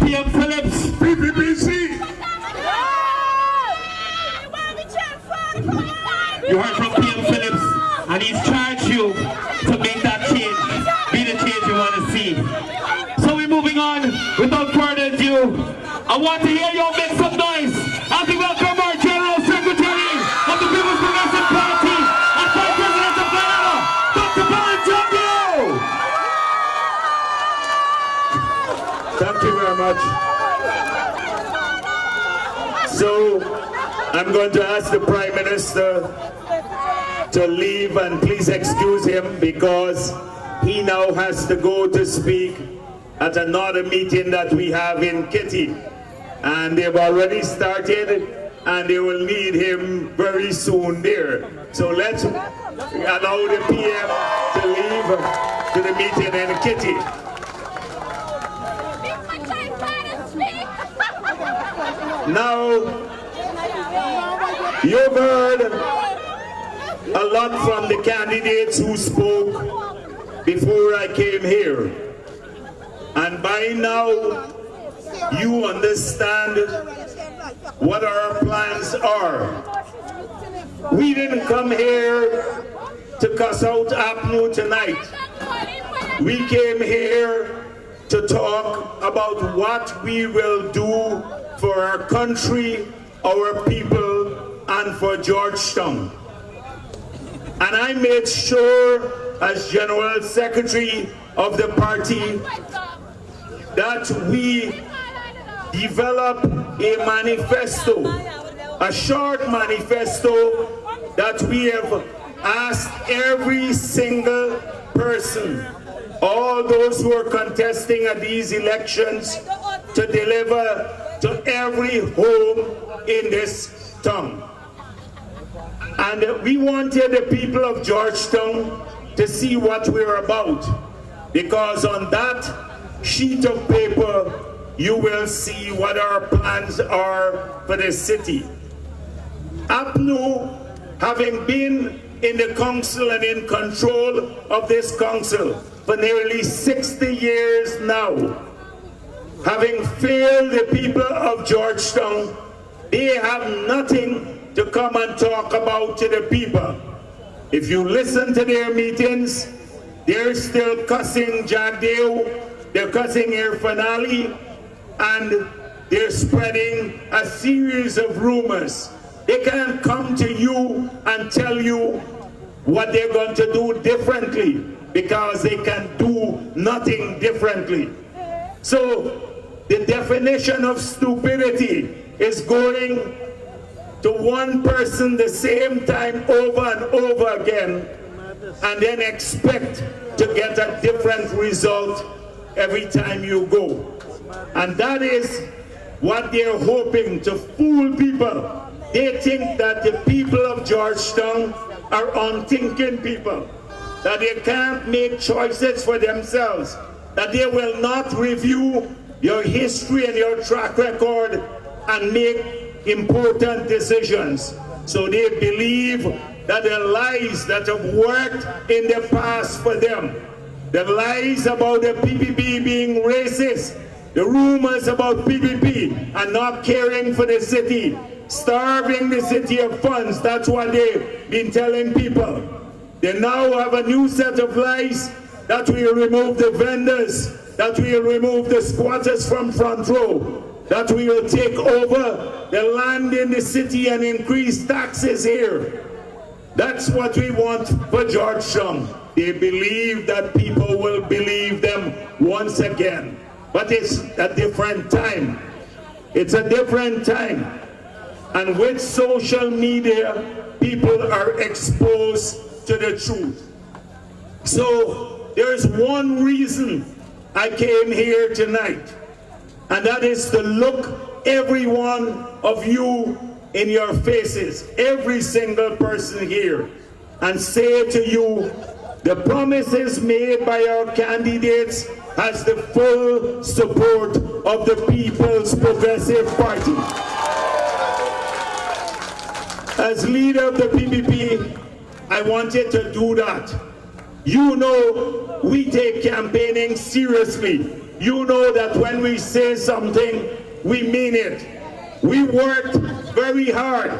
PM Phillips. PPPC. You heard from PM Phillips, and he's charged you to make that change, be the change you want to see. So we're moving on. Without further ado, I want to hear you make some noise as we welcome our General Secretary of the People's Progressive Party and Vice President of Guyana, Dr. Bharrat Jagdeo. Thank you very much. So, I'm going to ask the Prime Minister to leave, and please excuse him because he now has to go to speak at another meeting that we have in Kitty. And they've already started, and they will need him very soon there. So let's allow the PM to leave to the meeting in Kitty. Now, you've heard a lot from the candidates who spoke before I came here. And by now, you understand what our plans are. We didn't come here to cuss out APNU tonight. We came here to talk about what we will do for our country, our people, and for Georgetown. And I made sure, as General Secretary of the party, that we develop a manifesto, a short manifesto that we have asked every single person, all those who are contesting at these elections, to deliver to every home in this town. And we wanted the people of Georgetown to see what we're about, because on that sheet of paper you will see what our plans are for the city. APNU, having been in the council and in control of this council for nearly 60 years now, having failed the people of Georgetown, they have nothing to come and talk about to the people. If you listen to their meetings, they're still cussing Jagdeo, they're cussing Irfanali, and they're spreading a series of rumors. They can't come to you and tell you what they're going to do differently, because they can do nothing differently. So the definition of stupidity is going to one person the same time over and over again, and then expect to get a different result every time you go. And that is what they're hoping to fool people. They think that the people of Georgetown are unthinking people, that they can't make choices for themselves, that they will not review your history and your track record and make important decisions. So they believe that the lies that have worked in the past for them, the lies about the PPP being racist, the rumors about PPP and not caring for the city, starving the city of funds, that's what they've been telling people. They now have a new set of lies that will remove the vendors, that will remove the squatters from front row, that we will take over the land in the city and increase taxes here. That's what we want for Georgetown. They believe that people will believe them once again. But it's a different time. It's a different time. And with social media, people are exposed to the truth. So there's one reason I came here tonight, and that is to look every one of you in your faces, every single person here, and say to you, the promises made by our candidates has the full support of the People's Progressive Party. As leader of the PPP, I wanted to do that. You know we take campaigning seriously. You know that when we say something, we mean it. We worked very hard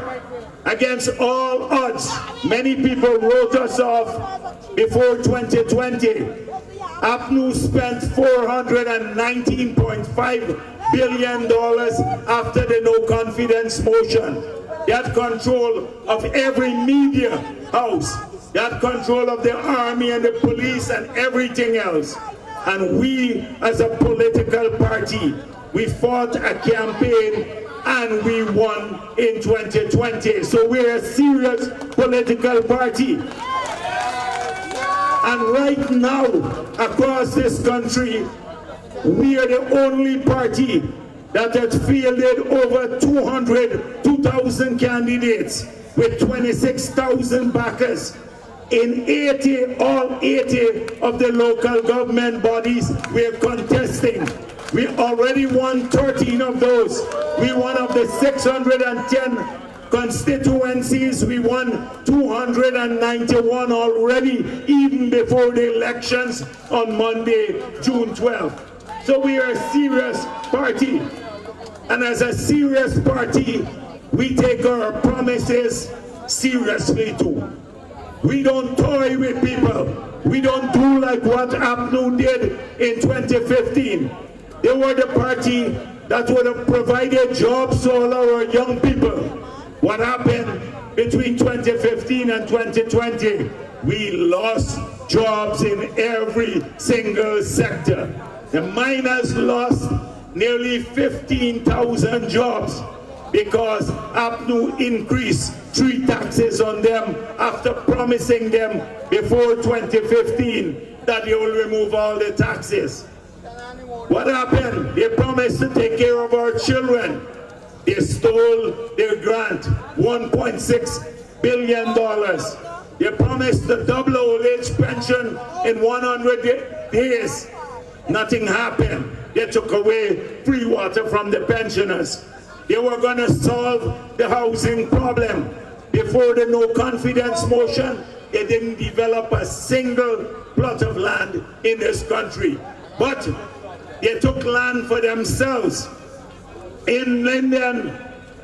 against all odds. Many people wrote us off before 2020. APNU spent $419.5 billion after the no confidence motion. They had control of every media house. They had control of the army and the police and everything else. And we, as a political party, we fought a campaign and we won in 2020. So we're a serious political party. And right now, across this country, we are the only party that has fielded over 2,000 candidates with 26,000 backers. In all 80 of the local government bodies we're contesting. We already won 13 of those. We won of the 610 constituencies, we won 291 already, even before the elections on Monday, June 12th. So we are a serious party. And as a serious party, we take our promises seriously too. We don't toy with people. We don't do like what APNU did in 2015. They were the party that would have provided jobs to all our young people. What happened between 2015 and 2020? We lost jobs in every single sector. The miners lost nearly 15,000 jobs because APNU increased 3 taxes on them after promising them before 2015 that they will remove all the taxes. What happened? They promised to take care of our children. They stole their grant, $1.6 billion. They promised to double old age pension in 100 days. Nothing happened. They took away free water from the pensioners. They were going to solve the housing problem. Before the no confidence motion, they didn't develop a single plot of land in this country. But they took land for themselves. In Linden,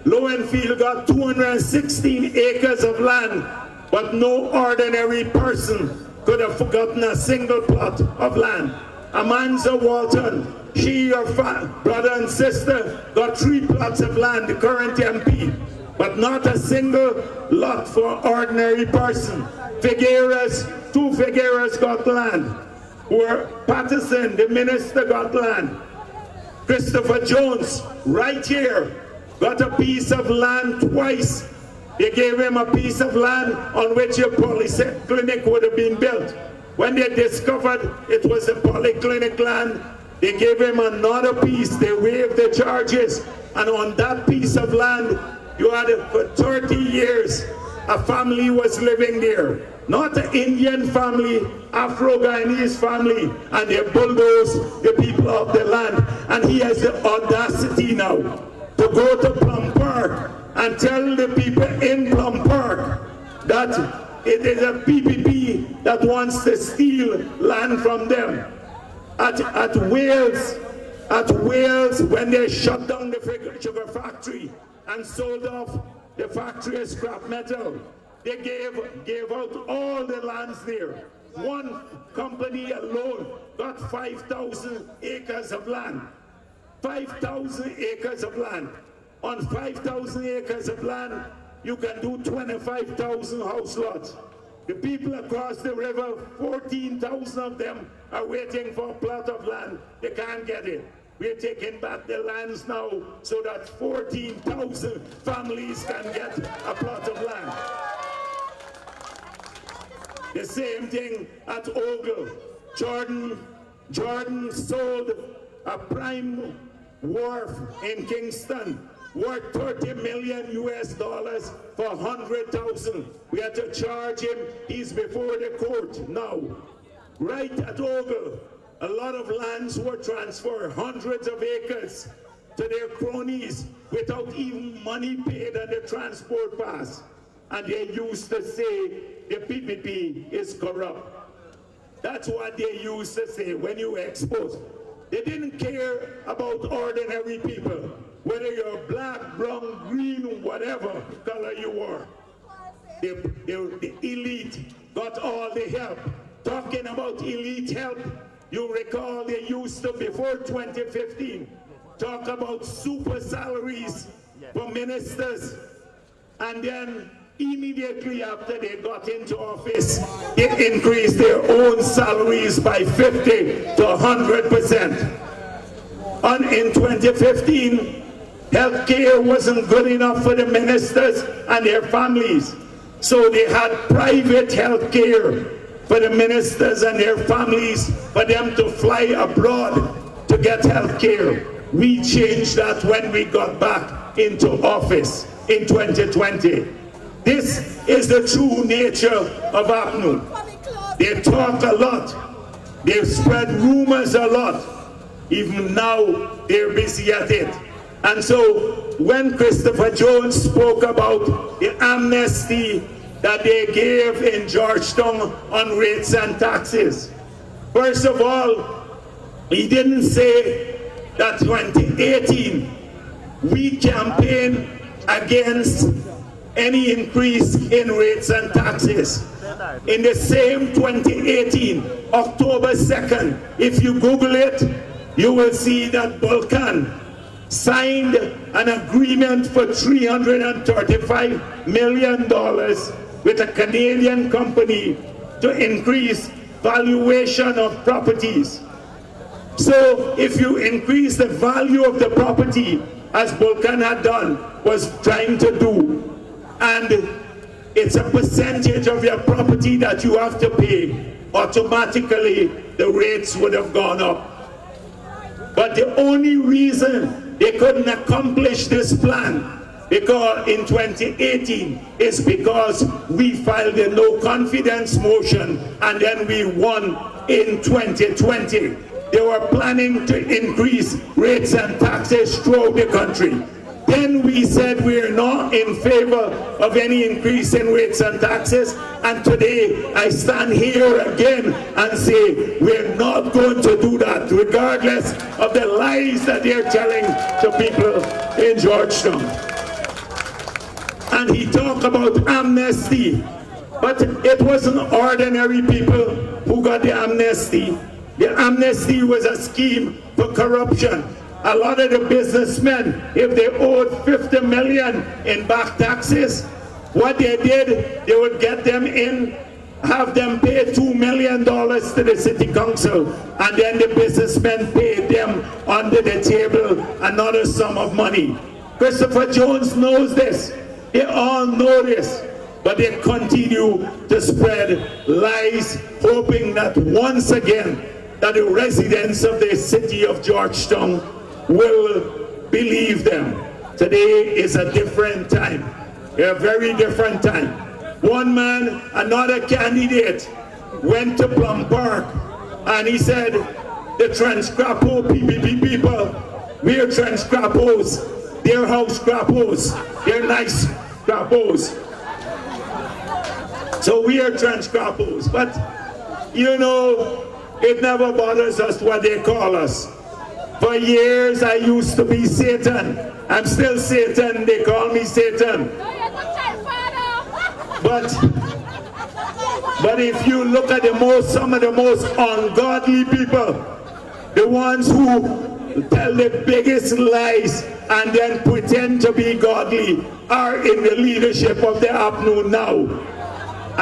Lowenfield got 216 acres of land, but no ordinary person could have gotten a single plot of land. Amanza Walton, she, your brother and sister, got 3 plots of land, the current MP, but not a single lot for ordinary person. Figueres, 2 Figueres got land. Where Patterson, the minister, got land. Christopher Jones, right here, got a piece of land twice. They gave him a piece of land on which a polyclinic would have been built. When they discovered it was a polyclinic land, they gave him another piece. They waived the charges. And on that piece of land, you had it for 30 years. A family was living there. Not an Indian family, Afro-Guyanese family, and they bulldozed the people of the land. And he has the audacity now to go to Plum Park and tell the people in Plum Park that it is a PPP that wants to steal land from them. At Wales, when they shut down the sugar factory and sold off the factory of scrap metal, they gave out all the lands there. One company alone got 5,000 acres of land. 5,000 acres of land. On 5,000 acres of land, you can do 25,000 house lots. The people across the river, 14,000 of them are waiting for a plot of land. They can't get it. We're taking back the lands now so that 14,000 families can get a plot of land. The same thing at Ogle. Jordan sold a prime wharf in Kingston worth $30 million for 100,000. We had to charge him. He's before the court now. Right at Ogle, a lot of lands were transferred, hundreds of acres, to their cronies without even money paid on the transport pass. And they used to say the PPP is corrupt. That's what they used to say when you expose. They didn't care about ordinary people, whether you're black, brown, green, whatever color you are. The elite got all the help. Talking about elite help, you recall they used to, before 2015, talk about super salaries for ministers, and then immediately after they got into office, they increased their own salaries by 50 to 100%. And in 2015, health care wasn't good enough for the ministers and their families. So they had private health care for the ministers and their families, for them to fly abroad to get health care. We changed that when we got back into office in 2020. This is the true nature of APNU. They talk a lot. They spread rumors a lot. Even now, they're busy at it. And so, when Christopher Jones spoke about the amnesty that they gave in Georgetown on rates and taxes, first of all, he didn't say that 2018 we campaigned against any increase in rates and taxes. In the same 2018, October 2nd, if you Google it, you will see that Vulcan signed an agreement for $335 million with a Canadian company to increase valuation of properties. So if you increase the value of the property, as Vulcan had done, was trying to do, and it's a percentage of your property that you have to pay, automatically the rates would have gone up. But the only reason they couldn't accomplish this plan because in 2018 is because we filed a no confidence motion and then we won in 2020. They were planning to increase rates and taxes throughout the country. Then we said we're not in favor of any increase in rates and taxes, and today I stand here again and say we're not going to do that, regardless of the lies that they're telling to people in Georgetown. And he talked about amnesty, but it wasn't ordinary people who got the amnesty. The amnesty was a scheme for corruption. A lot of the businessmen, if they owed $50 million in back taxes, what they did, they would get them in, have them pay $2 million to the city council, and then the businessmen paid them under the table another sum of money. Christopher Jones knows this. They all know this, but they continue to spread lies, hoping that once again, that the residents of the city of Georgetown will believe them. Today is a different time, a very different time. One man, another candidate, went to Plum Park and he said, the Transcrapo PPP people, we're Transcrapos, they're house Crapos, they're nice Crapos. So we are Transcrapos, but you know, it never bothers us what they call us. For years I used to be Satan. I'm still Satan, they call me Satan. But if you look at some of the most ungodly people, the ones who tell the biggest lies and then pretend to be godly, are in the leadership of the APNU now.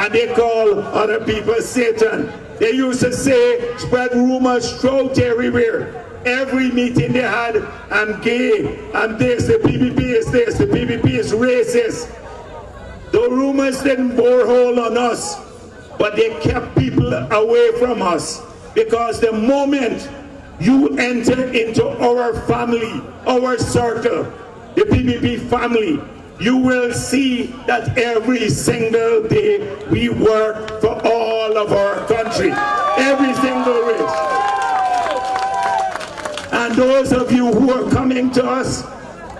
And they call other people Satan. They used to say, spread rumors throughout everywhere. Every meeting they had, I'm gay, I'm this, the PPP is this, the PPP is racist. The rumors didn't bore hole on us, but they kept people away from us. Because the moment you enter into our family, our circle, the PPP family, you will see that every single day we work for all of our country. Every single race. And those of you who are coming to us,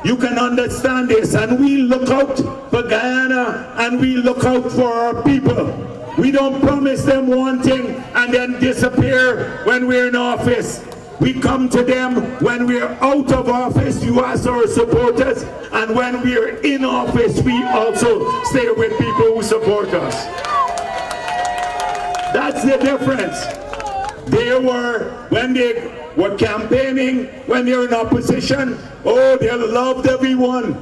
you can understand this. And we look out for Guyana and we look out for our people. We don't promise them one thing and then disappear when we're in office. We come to them when we're out of office, you as our supporters, and when we're in office, we also stay with people who support us. That's the difference. They were, when they were campaigning, when they were in opposition, oh, they loved everyone.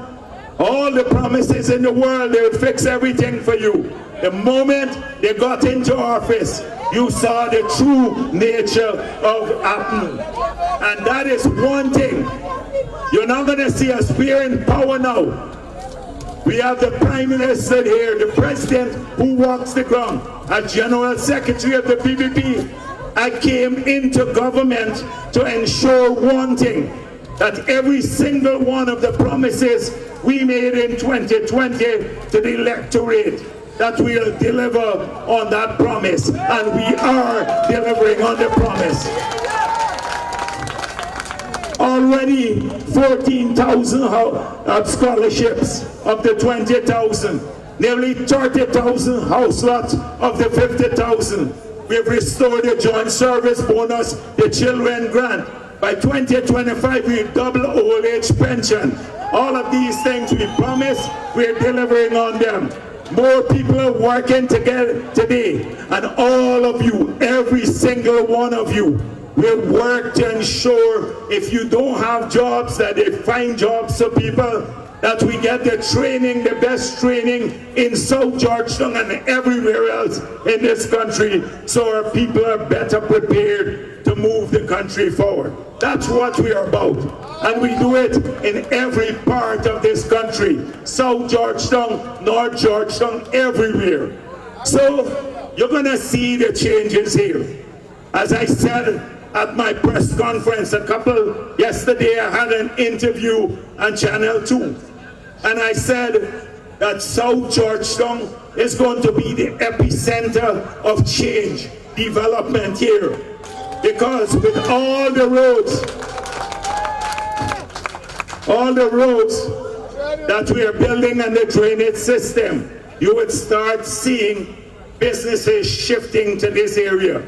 All the promises in the world, they would fix everything for you. The moment they got into office, you saw the true nature of Appleton. And that is one thing. You're not going to see us. We're in power now. We have the Prime Minister here, the President who walks the ground, as General Secretary of the PPP. I came into government to ensure one thing, that every single one of the promises we made in 2020 to the electorate, that we'll deliver on that promise, and we are delivering on the promise. Already 14,000 scholarships of the 20,000, nearly 30,000 house lots of the 50,000. We've restored the joint service bonus, the children grant. By 2025, we double old age pension. All of these things we promised, we're delivering on them. More people are working together today, and all of you, every single one of you, will work to ensure if you don't have jobs, that they find jobs for people, that we get the training, the best training in South Georgetown and everywhere else in this country, so our people are better prepared to move the country forward. That's what we are about. And we do it in every part of this country. South Georgetown, North Georgetown, everywhere. So you're going to see the changes here. As I said at my press conference yesterday, I had an interview on Channel 2. And I said that South Georgetown is going to be the epicenter of change, development here. Because with all the roads that we are building and the drainage system, you would start seeing businesses shifting to this area.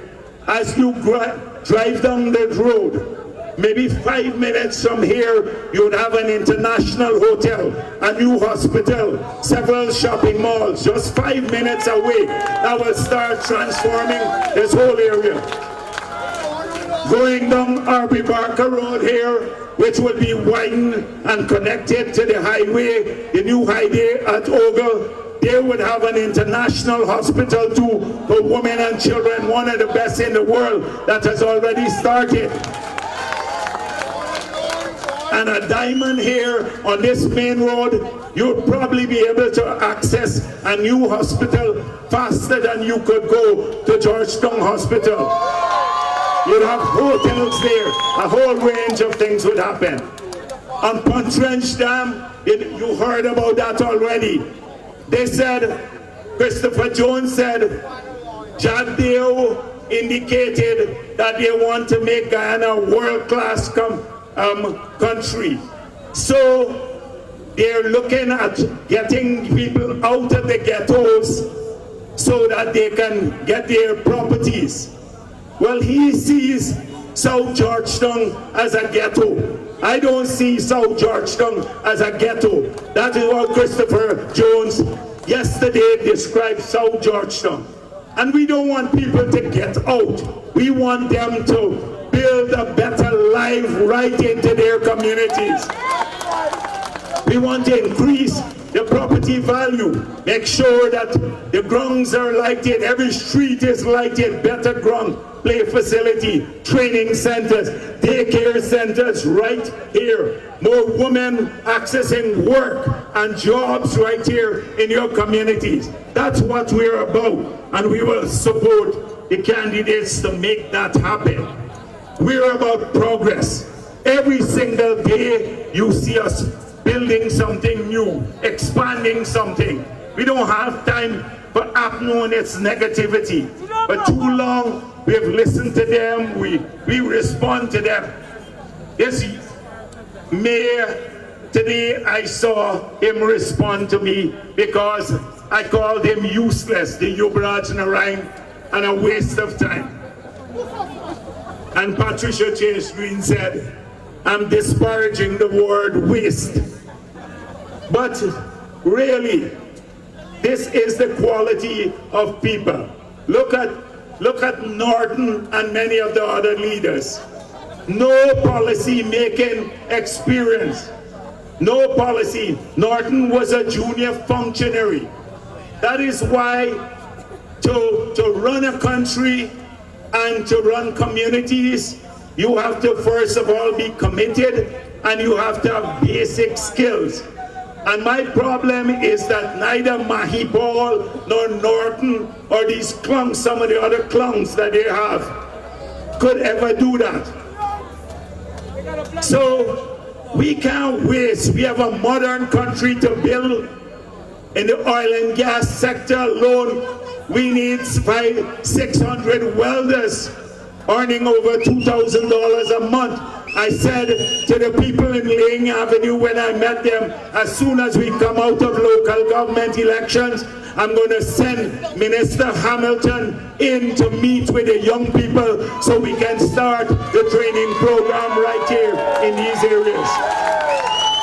As you drive down the road, maybe 5 minutes from here, you would have an international hotel, a new hospital, several shopping malls, just 5 minutes away. That will start transforming this whole area. Going down Arby Barker Road here, which will be widened and connected to the highway, the new highway at Ogle. They would have an international hospital too for women and children, one of the best in the world that has already started. And a diamond here on this main road, you'll probably be able to access a new hospital faster than you could go to Georgetown Hospital. You'd have hotels there, a whole range of things would happen. On Pontrench Dam, you heard about that already. They said, Christopher Jones said, Jagdeo indicated that they want to make Guyana a world-class country. So they're looking at getting people out of the ghettos so that they can get their properties. Well, he sees South Georgetown as a ghetto. I don't see South Georgetown as a ghetto. That is what Christopher Jones yesterday described South Georgetown. And we don't want people to get out. We want them to build a better life right into their communities. We want to increase the property value, make sure that the grounds are lighted, every street is lighted, better ground, play facility, training centers, daycare centers right here, more women accessing work and jobs right here in your communities. That's what we're about, and we will support the candidates to make that happen. We're about progress. Every single day you see us building something new, expanding something. We don't have time for Appleton and its negativity. For too long, we have listened to them, we respond to them. This mayor, today I saw him respond to me because I called him useless, the Yubraj Narain, and a waste of time. And Patricia Chase Green said, I'm disparaging the word waste. But really, this is the quality of people. Look at Norton and many of the other leaders. No policy making experience. No policy. Norton was a junior functionary. That is why to run a country and to run communities, you have to first of all be committed and you have to have basic skills. And my problem is that neither Mahipal nor Norton or these clunks, some of the other clunks that they have, could ever do that. So we can't waste. We have a modern country to build. In the oil and gas sector alone, we need 600 welders earning over $2,000 a month. I said to the people in Laying Avenue when I met them, as soon as we come out of local government elections, I'm going to send Minister Hamilton in to meet with the young people so we can start the training program right here in these areas.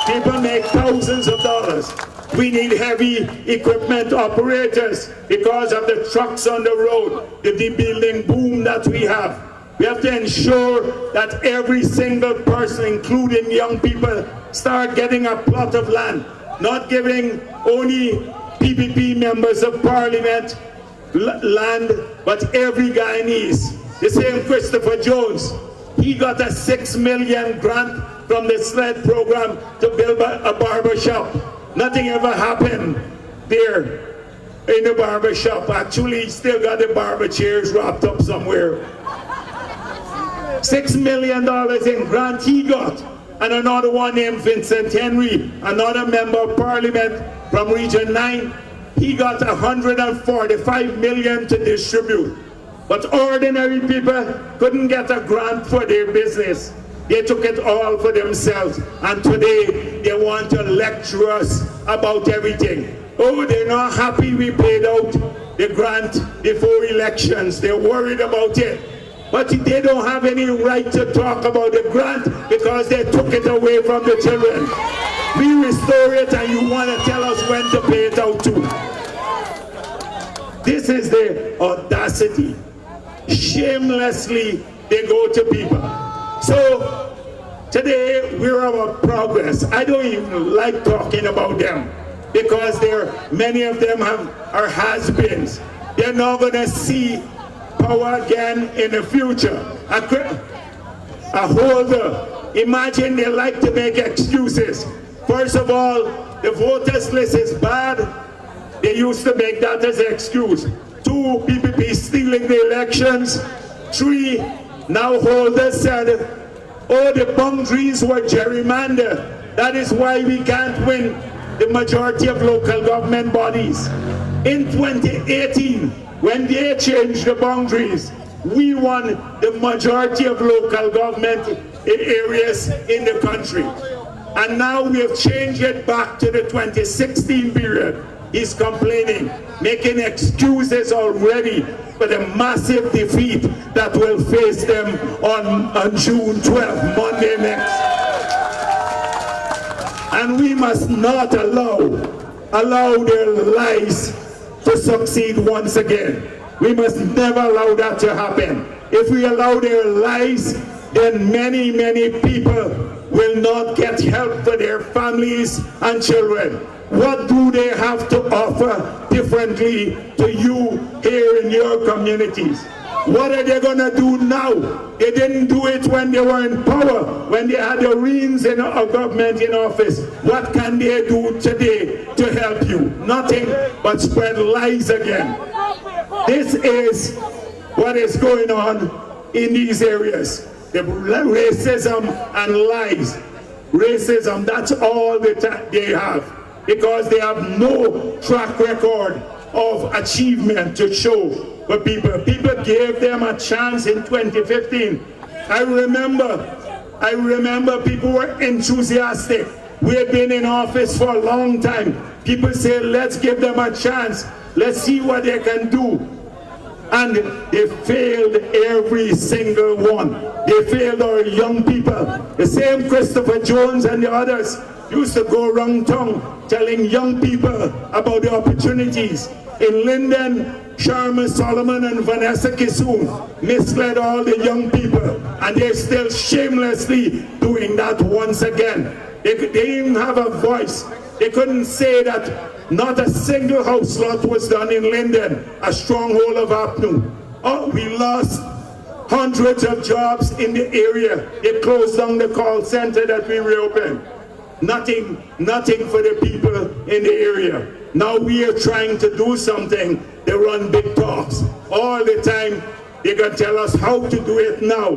People make thousands of dollars. We need heavy equipment operators because of the trucks on the road, the building boom that we have. We have to ensure that every single person, including young people, start getting a plot of land, not giving only PPP members of parliament land, but every Guyanese. The same Christopher Jones, he got a $6 million grant from the SLED program to build a barber shop. Nothing ever happened there in the barber shop. Actually, he still got the barber chairs wrapped up somewhere. $6 million in grant he got. And another one named Vincent Henry, another member of parliament from Region 9, he got $145 million to distribute. But ordinary people couldn't get a grant for their business. They took it all for themselves. And today they want to lecture us about everything. Oh, they're not happy we paid out the grant before elections. They're worried about it. But they don't have any right to talk about the grant because they took it away from the children. We restore it and you want to tell us when to pay it out to. This is the audacity. Shamelessly, they go to people. So today we're about progress. I don't even like talking about them because many of them are has-beens. They're not going to see power again in the future. A holder. Imagine they like to make excuses. First of all, the voters list is bad. They used to make that as an excuse. 2, PPP stealing the elections. 3, now holders said, oh, the boundaries were gerrymandered. That is why we can't win the majority of local government bodies. In 2018, when they changed the boundaries, we won the majority of local government areas in the country. And now we have changed it back to the 2016 period. He's complaining, making excuses already for the massive defeat that will face them on June 12th, Monday next. And we must not allow their lies to succeed once again. We must never allow that to happen. If we allow their lies, then many, many people will not get help for their families and children. What do they have to offer differently to you here in your communities? What are they going to do now? They didn't do it when they were in power, when they had the reins in a government in office. What can they do today to help you? Nothing but spread lies again. This is what is going on in these areas. The racism and lies. Racism, that's all they have. Because they have no track record of achievement to show for people. People gave them a chance in 2015. I remember people were enthusiastic. We have been in office for a long time. People say, let's give them a chance. Let's see what they can do. And they failed every single one. They failed our young people. The same Christopher Jones and the others used to go around town telling young people about the opportunities. In Linden, Sharma Solomon and Vanessa Kisoon misled all the young people, and they're still shamelessly doing that once again. They didn't have a voice. They couldn't say that not a single house lot was done in Linden, a stronghold of APNU. Oh, we lost hundreds of jobs in the area. They closed down the call center that we reopened. Nothing for the people in the area. Now we are trying to do something. They run big talks all the time. They can tell us how to do it now.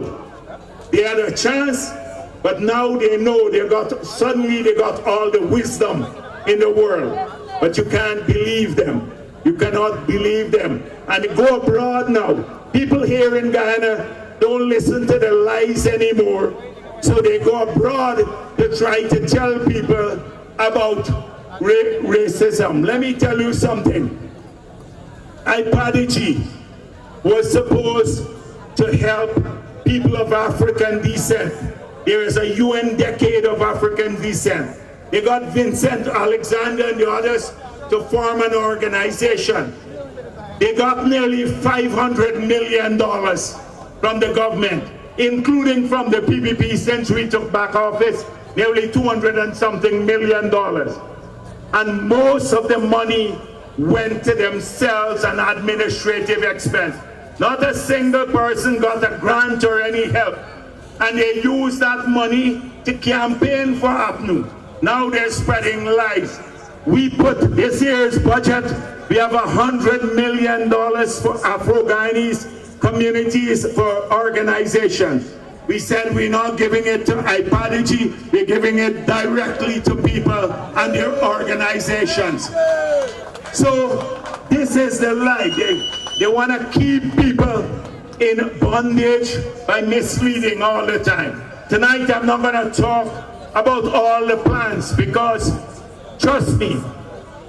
They had a chance, but now they know suddenly they got all the wisdom in the world. But you can't believe them. You cannot believe them. And they go abroad now. People here in Guyana don't listen to the lies anymore. So they go abroad to try to tell people about racism. Let me tell you something. IPADG was supposed to help people of African descent. There is a UN decade of African descent. They got Vincent Alexander and the others to form an organization. They got nearly $500 million from the government, including from the PPP since we took back office, nearly 200 and something million dollars. And most of the money went to themselves and administrative expense. Not a single person got a grant or any help. And they used that money to campaign for APNU. Now they're spreading lies. We put this year's budget, we have $100 million for Afro-Guyanese communities for organizations. We said we're not giving it to IPADG, we're giving it directly to people and their organizations. So this is the lie. They want to keep people in bondage by misleading all the time. Tonight I'm not going to talk about all the plans because, trust me,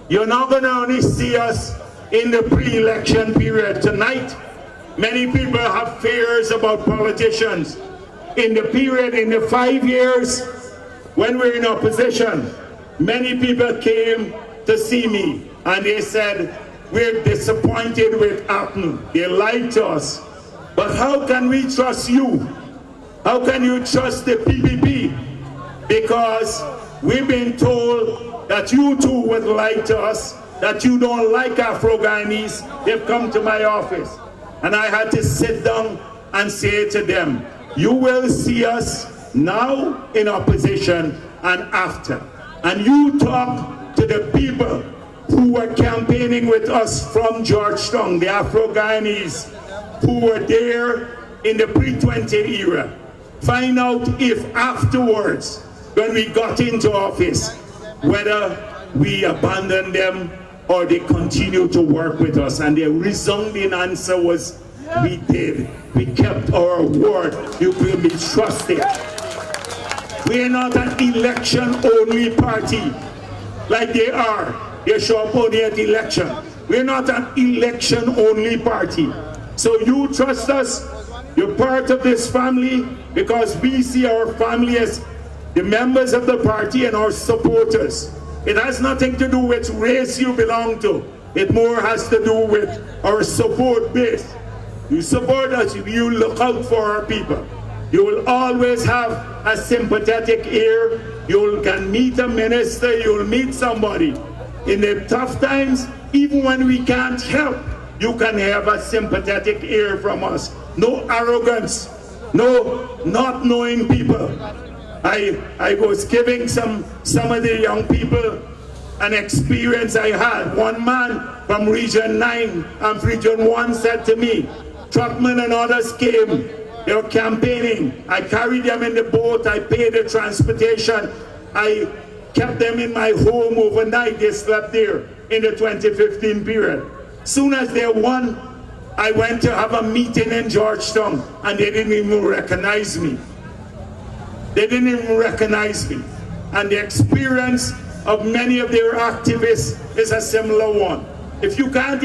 you're not going to only see us in the pre-election period. Tonight, many people have fears about politicians. In the period, in the 5 years when we're in opposition, many people came to see me and they said, we're disappointed with APNU. They lied to us. But how can we trust you? How can you trust the PPP? Because we've been told that you too would lie to us, that you don't like Afro-Guyanese. They've come to my office. And I had to sit down and say to them, you will see us now in opposition and after. And you talk to the people who were campaigning with us from Georgetown, the Afro-Guyanese who were there in the pre-20 era. Find out if afterwards, when we got into office, whether we abandoned them or they continue to work with us. And the resounding answer was, we did. We kept our word. You will be trusted. We're not an election-only party like they are. They show up only at election. We're not an election-only party. So you trust us. You're part of this family because we see our family as the members of the party and our supporters. It has nothing to do with race you belong to. It more has to do with our support base. You support us, you look out for our people. You will always have a sympathetic ear. You can meet a minister, you'll meet somebody. In the tough times, even when we can't help, you can have a sympathetic ear from us. No arrogance, no not knowing people. I was giving some of the young people an experience I had. One man from Region 9 and Region 1 said to me, truckmen and others came, they were campaigning. I carried them in the boat, I paid the transportation, I kept them in my home overnight, they slept there in the 2015 period. Soon as they won, I went to have a meeting in Georgetown and they didn't even recognize me. They didn't even recognize me. and the experience of many of their activists is a similar one. If you can't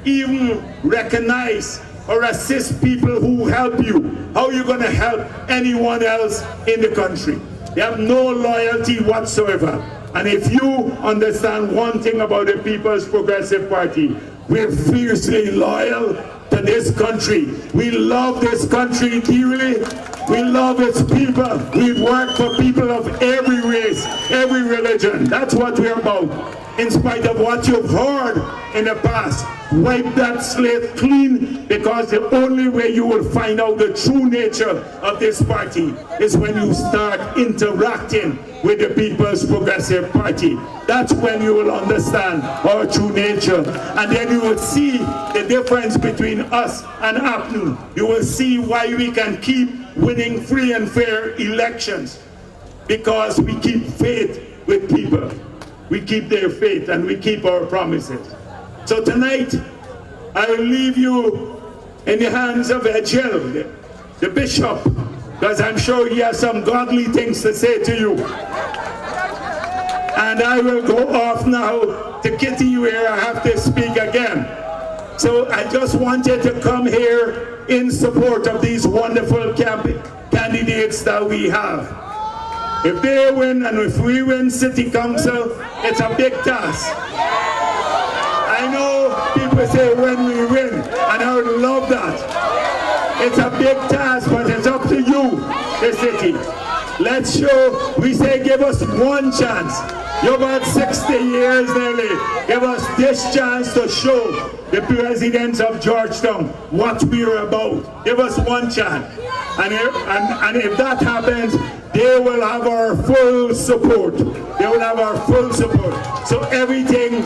even recognize or assist people who help you, how are you going to help anyone else in the country? They have no loyalty whatsoever. And if you understand one thing about the People's Progressive Party, we're fiercely loyal to this country. We love this country dearly. We love its people. We work for people of every race, every religion. That's what we're about. In spite of what you've heard in the past, wipe that slate clean, because the only way you will find out the true nature of this party is when you start interacting with the People's Progressive Party. That's when you will understand our true nature. And then you will see the difference between us and APNU. You will see why we can keep winning free and fair elections, because we keep faith with people. We keep their faith and we keep our promises. So tonight, I will leave you in the hands of Ejel, the bishop, because I'm sure he has some godly things to say to you. And I will go off now to Kitty, where I have to speak again. So I just wanted to come here in support of these wonderful candidates that we have. If they win and if we win City Council, it's a big task. I know people say when we win, and I would love that. It's a big task, but it's up to you, the city. Let's show, we say give us one chance. You've had 60 years nearly. Give us this chance to show the residents of Georgetown what we're about. Give us one chance. And if that happens, they will have our full support. They will have our full support. So everything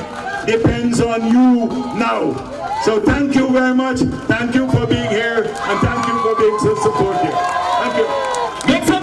depends on you now. So thank you very much. Thank you for being here, and thank you for being so supportive. Thank you.